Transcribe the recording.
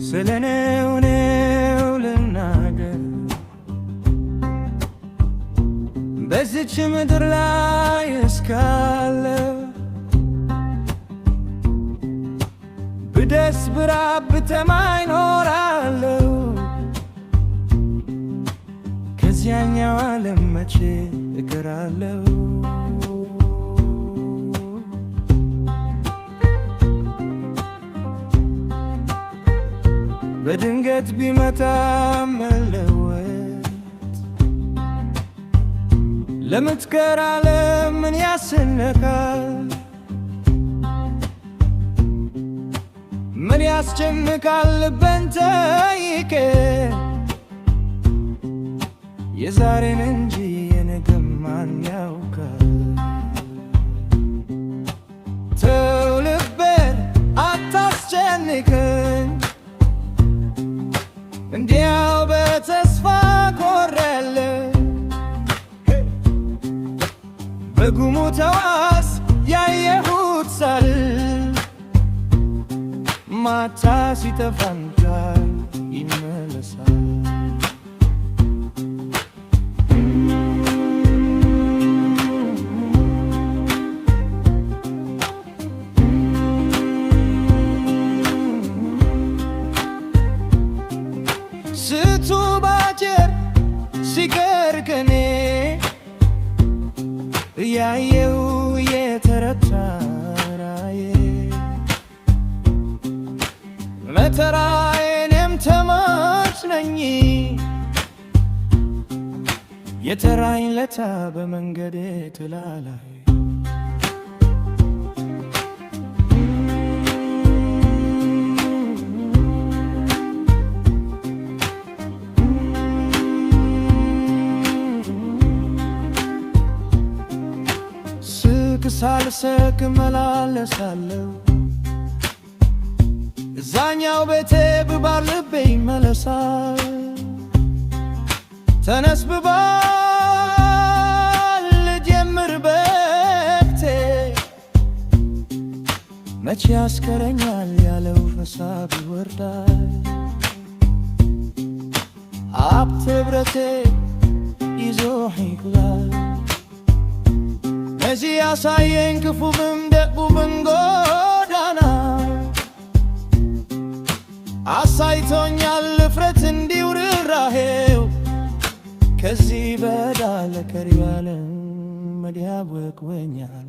ስለኔው ልናገር በዚች ምድር ላይ እስካለሁ ብደስ ብራብ ብጠማኝ እኖራለሁ። ከዚያኛው ዓለም መቼ እቀራለሁ? በድንገት ቢመጣ መለወጥ ለምትቀር ዓለም ምን ያስነካል? ምን ያስጨንቃል? ልቤን ጠይቄ የዛሬን እንጂ የነገን ማን ያውቃል? ተው ልቤን አታስጨንቀኝ፣ እንዲያው በተስፋ ኮራለሁ። በጉሙ ተዋስ ያየሁት ሳል ማታ ሲተፋንታል ይመለሳል። ስቱ ባጭር ሲቀር ከኔ ያየው የተረታ ራእይ ለተራዬም ተማች ነኝ። የተራኝ ለታ በመንገዴ ትላላይ ሳልሰክ መላለሳለሁ። እዛኛው ቤቴ ብባል ልቤ ይመለሳል። ተነስ ብባል ልጀምር በክቴ መቼ ያስከረኛል ያለው ፈሳብ ይወርዳል። ሀብት ብረቴ ይዞህ ይጉላል። እዚህ ያሳየኝ ክፉብም ደጉብም ጎዳና አሳይቶኛል እፍረት እንዲሁ ርህራሄው። ከዚህ በዳ ለቀሪው ዓለም መዲያወቅ ወኛል